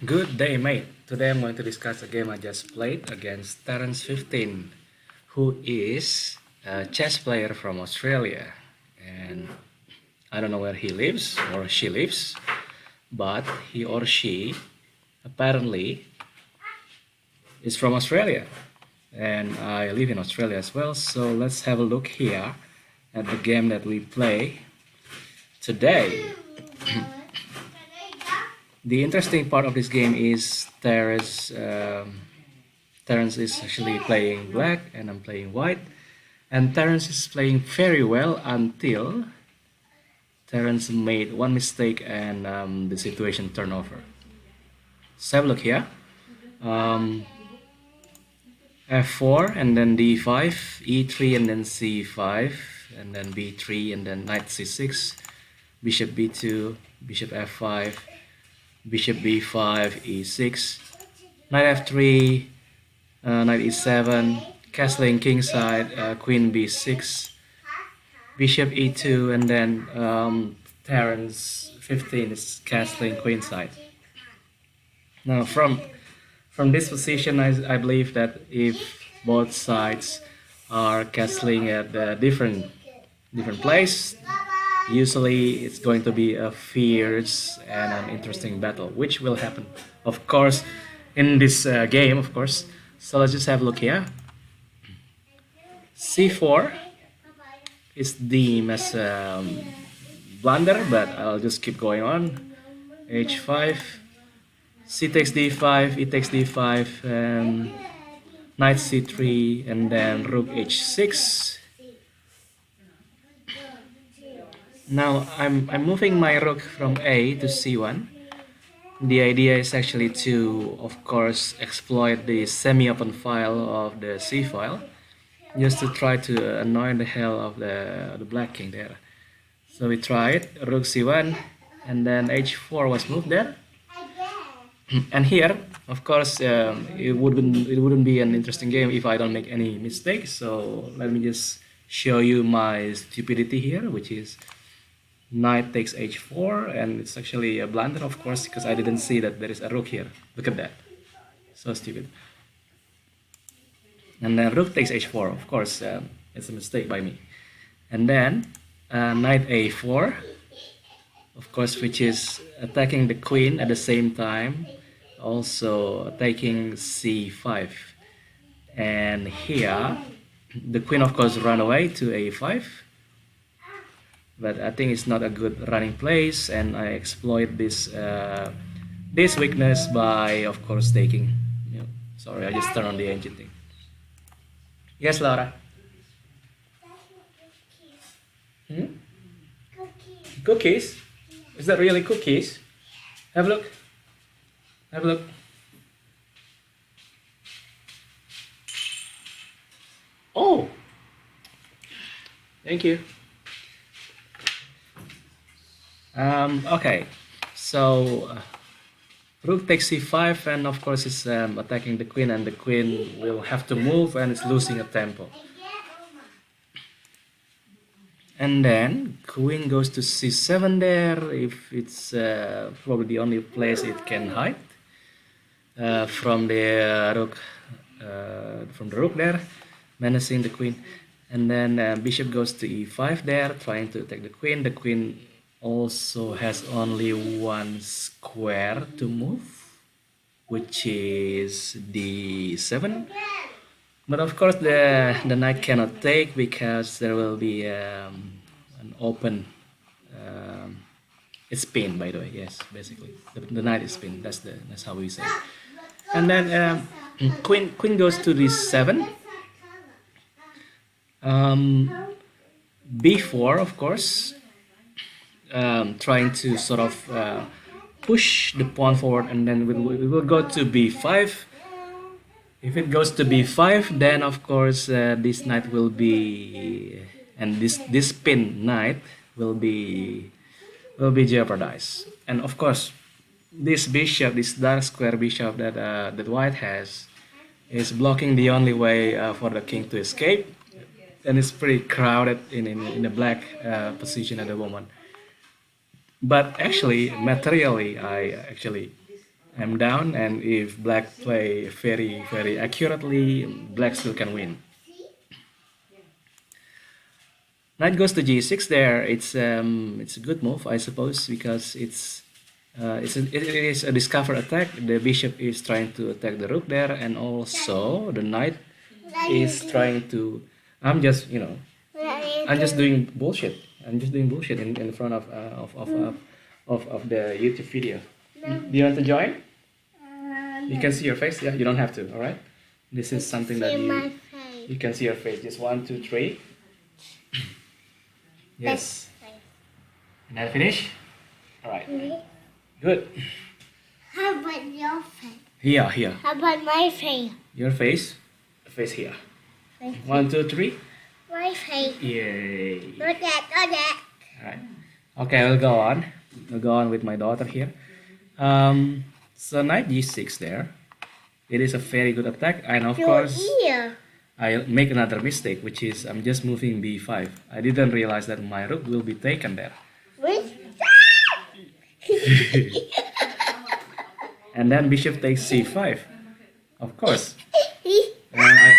Good day, mate. Today I'm going to discuss a game I just played against terrence15, who is a chess player from Australia. And I don't know where he lives or she lives, but he or she apparently is from Australia. And I live in Australia as well, so let's have a look here at the game that we play today. The interesting part of this game is Terence is actually playing black and I'm playing white, and Terence is playing very well until Terence made one mistake and the situation turned over. So have a look here. Um, F4 and then D5, E3 and then C5, and then B3 and then knight C6, bishop B2, bishop F5, bishop b5, e6, knight f3, knight e7, castling kingside, queen b6, bishop e2, and then terrence15 is castling queenside. Now from this position, I believe that if both sides are castling at a different place, usually it's going to be a fierce and an interesting battle, which will happen, of course, in this game, of course. So let's just have a look here. C4 is deemed as blunder, but I'll just keep going on. H5, C takes D5, E takes D5, knight C3, and then rook H6. Now I'm moving my rook from A to C1. The idea is actually to, of course, exploit the semi-open file of the C file, just to try to annoy the hell of the black king there. So we tried rook C1, and then H4 was moved there. And here, of course, it wouldn't be an interesting game if I don't make any mistakes. So let me just show you my stupidity here, which is knight takes h4, and it's actually a blunder, of course, because I didn't see that there is a rook here. Look at that, so stupid. And then rook takes h4, of course, it's a mistake by me. And then knight a4, of course, which is attacking the queen at the same time, also taking c5. And here the queen, of course, ran away to a5, but I think it's not a good running place, and I exploit this weakness by, of course, taking. Sorry, I just turned on the engine thing. Yes, Laura. Cookies? Is that really cookies? Have a look. Have a look. Oh, thank you. Okay, so rook takes c5, and of course it's attacking the queen, and the queen will have to move, and it's losing a tempo. And then queen goes to c7 there, if it's probably the only place it can hide from the rook there, menacing the queen. And then bishop goes to e5 there, trying to attack the queen. The queen also has only one square to move, which is d7. But of course the knight cannot take, because there will be an open it's pinned, by the way. Yes, basically the knight is pinned. That's how we say it. And then queen goes to d7. b4, of course, trying to sort of push the pawn forward, and then we will go to b5. If it goes to b5, then of course this knight will be, and this pin knight will be jeopardized. And of course this bishop, this dark square bishop that white has, is blocking the only way for the king to escape, and it's pretty crowded in the black position at the moment. But actually, materially, I actually I'm down, and if black play very accurately, black still can win. Knight goes to g6 there. It's a good move, I suppose, because it is a discover attack. The bishop is trying to attack the rook there, and also the knight is trying to. I'm just you know I'm just doing bullshit. I'm just doing bullshit in front of the YouTube video. Do you want to join? You can see your face. Yeah, you don't have to. All right. This is something that you can see your face. Just 1, 2, 3. Yes. And then finish. All right. Good. How about your face? Here. How about my face? Your face. Face here. My 1, 2, 3. My face. Yay. Not that. All right. Okay, we'll go on. We'll go on with my daughter here. So knight g6 there. It is a very good attack, and of course Ear. I make another mistake, which is I'm just moving b5. I didn't realize that my rook will be taken there. What's And then bishop takes c5. Of course. that?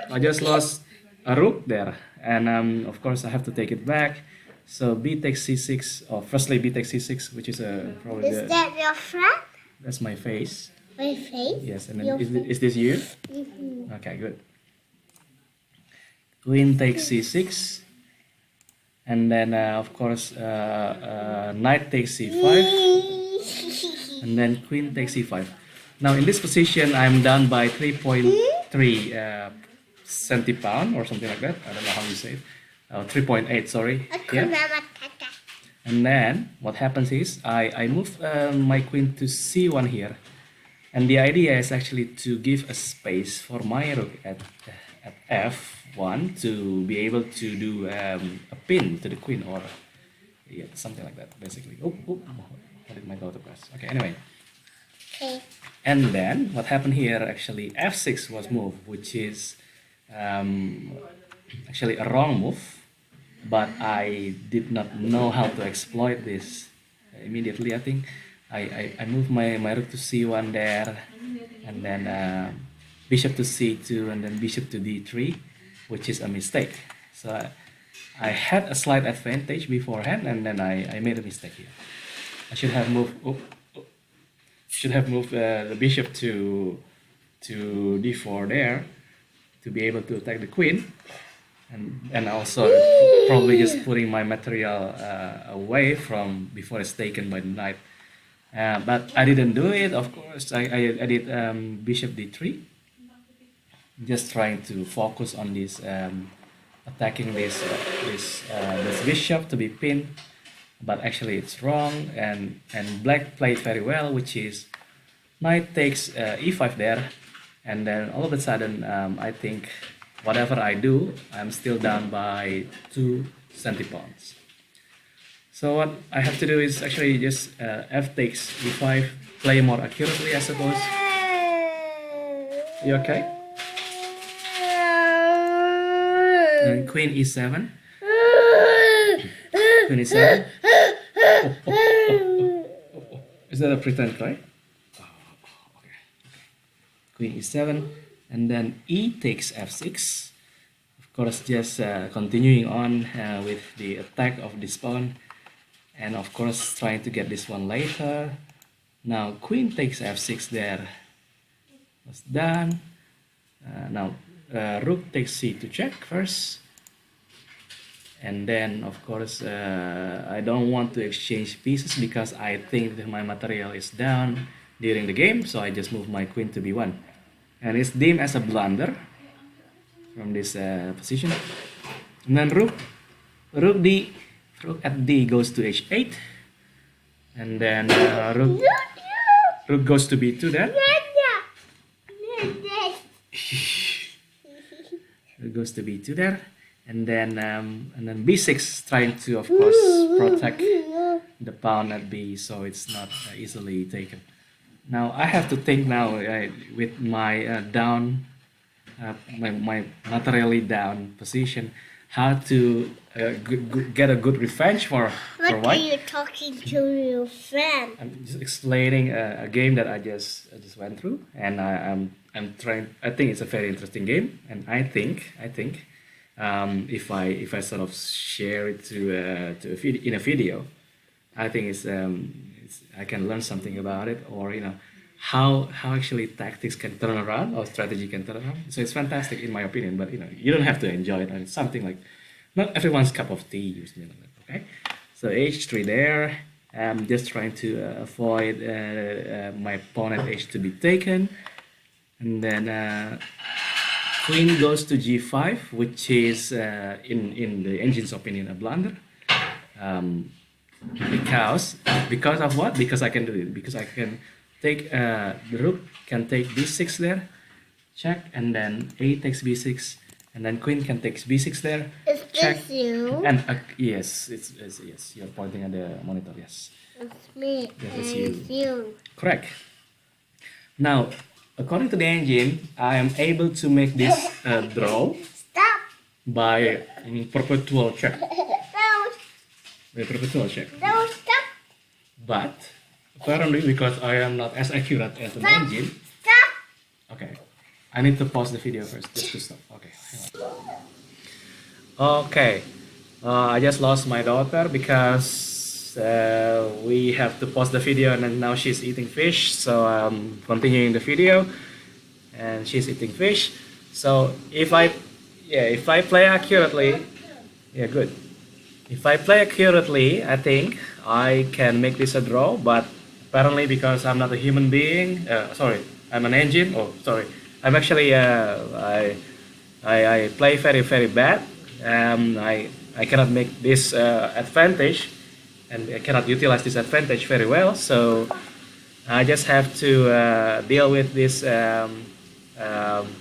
And I just lost a rook there, and of course I have to take it back. So b takes c6, or firstly b takes c6, which is probably Is that your friend? that's my face. My face? Yes, and then Your is this you? Mm-hmm. Okay, good. Queen takes c6, and then of course knight takes c5, and then queen takes c5. Now in this position, I'm down by 3.3 centipound or something like that. I don't know how you say it. 3.8, sorry. Hakuna Yeah. Matata. And then what happens is I move my queen to c1 here, and the idea is actually to give a space for my rook at f1 to be able to do a pin to the queen, or yeah, something like that basically. Oh, what did my daughter press? Okay, anyway. Okay. And then what happened here, actually f6 was moved, which is actually a wrong move, but I did not know how to exploit this immediately. I think I moved my rook to c1 there, and then bishop to c2, and then bishop to d3, which is a mistake. So I had a slight advantage beforehand, and then I made a mistake here. I should have moved the bishop to d4 there to be able to attack the queen, and also probably just putting my material away from before it's taken by the knight. But I didn't do it, of course. I did bishop d3, just trying to focus on this attacking this bishop to be pinned, but actually it's wrong, and black played very well, which is knight takes e5 there, and then all of a sudden I think whatever I do, I'm still down by 2 centipounds. So what I have to do is actually just f takes e5, play more accurately, I suppose. You okay? And queen e7. Queen e7. Is that a pretend cry? Okay. Queen e7, and then e takes f6. Of course, just continuing on with the attack of this pawn, and of course trying to get this one later. Now queen takes f6 there. That's done. Now rook takes c to check first, and then of course I don't want to exchange pieces because I think that my material is down during the game, so I just move my queen to b1, and it's deemed as a blunder from this position. And then rook at d goes to h8, and then rook goes to b2 there. Rook goes to b2 there, and then b6, trying to of course protect the pawn at b, so it's not easily taken. Now I have to think now with my down, my materially down position. how to get a good revenge for What are white. you talking to your friend? I'm just explaining a game that I just went through, and I'm trying. I think it's a very interesting game, and I think if I sort of share it to in a video, I think it's I can learn something about it, or how actually tactics can turn around or strategy can turn around. So it's fantastic in my opinion, but you don't have to enjoy it. And it's something like not everyone's cup of tea, usually. Okay, so h3 there. I'm just trying to avoid my pawn at h to be taken, and then queen goes to g5, which is in the engine's opinion a blunder. Um, because of what? Because I can do it. Because I can take the rook can take b6 there, check, and then a takes b6, and then queen can take b6 there, Is check, this you? and yes, it's yes. You're pointing at the monitor. Yes, It's me. yes, it's It's you. you. Correct. Now, according to the engine, I am able to make this draw Stop. by perpetual check. No, By perpetual check. no, stop. But apparently, because I am not as accurate as an engine, Stop. okay, I need to pause the video first just to stop. Okay. Hang on. Okay. I just lost my daughter because we have to pause the video, and then now she's eating fish. So I'm continuing the video, and she's eating fish. So if I play accurately, yeah, good. If I play accurately, I think I can make this a draw. But apparently, because I'm not a human being, sorry, I'm an engine. Oh, sorry, I'm actually I play very bad. I cannot make this advantage, and I cannot utilize this advantage very well. So I just have to deal with this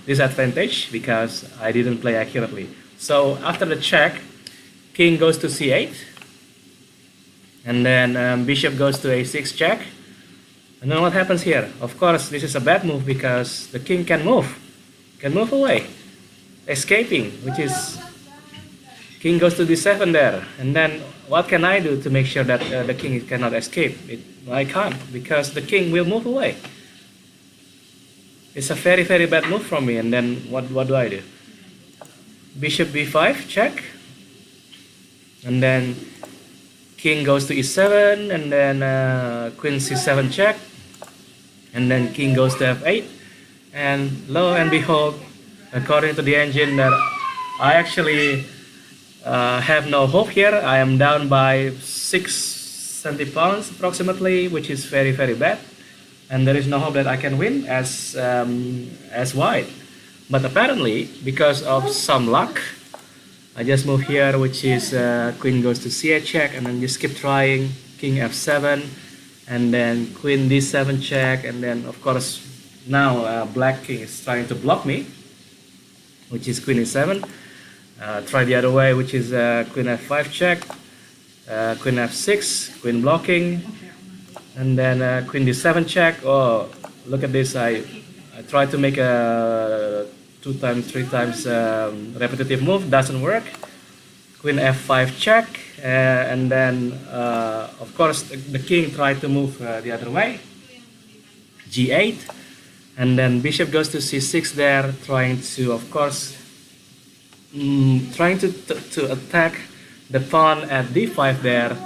disadvantage because I didn't play accurately. So after the check, king goes to c8, and then bishop goes to a6 check. And then what happens here? Of course, this is a bad move because the king can move away, escaping, which is king goes to d7 there. And then what can I do to make sure that the king cannot escape? I can't, because the king will move away. It's a very bad move from me. And then what do I do? Bishop b5 check, and then king goes to e7, and then queen c7 check, and then king goes to f8, and lo and behold, according to the engine, that I actually have no hope here. I am down by 670 pounds approximately, which is very bad, and there is no hope that I can win as white. But apparently, because of some luck, I just move here, which is queen goes to c8 check, and then just keep trying, king f7, and then queen d7 check, and then of course now black king is trying to block me, which is queen e7. Try the other way, which is queen f5 check, queen f6, queen blocking, and then queen d7 check. Oh, look at this! I try to make a 2 times, 3 times repetitive move, doesn't work. Queen f5 check, and then of course the king tried to move the other way, g8, and then bishop goes to c6 there, trying to, of course, trying to attack the pawn at d5 there,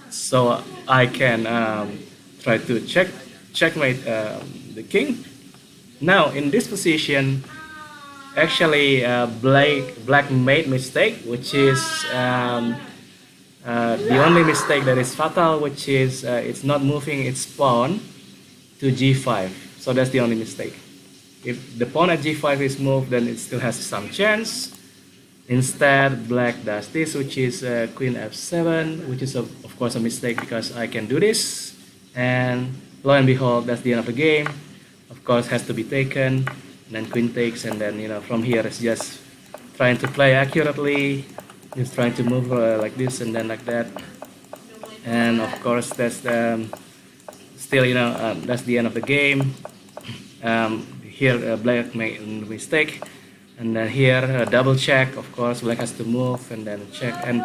so I can try to checkmate the king. Now in this position, actually black made mistake, which is the only mistake that is fatal, which is it's not moving its pawn to g5. So that's the only mistake. If the pawn at g5 is moved, then it still has some chance. Instead, black does this, which is queen f7, which is of course a mistake because I can do this, and lo and behold, that's the end of the game. Of course, has to be taken, and then queen takes, and then from here it's just trying to play accurately, just trying to move like this and then like that, and of course that's still that's the end of the game. Here black made a mistake, And then here, double check, of course, black has to move and then check. And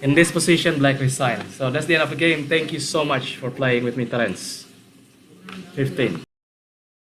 in this position, black resign. So that's the end of the game. Thank you so much for playing with me, terrence15.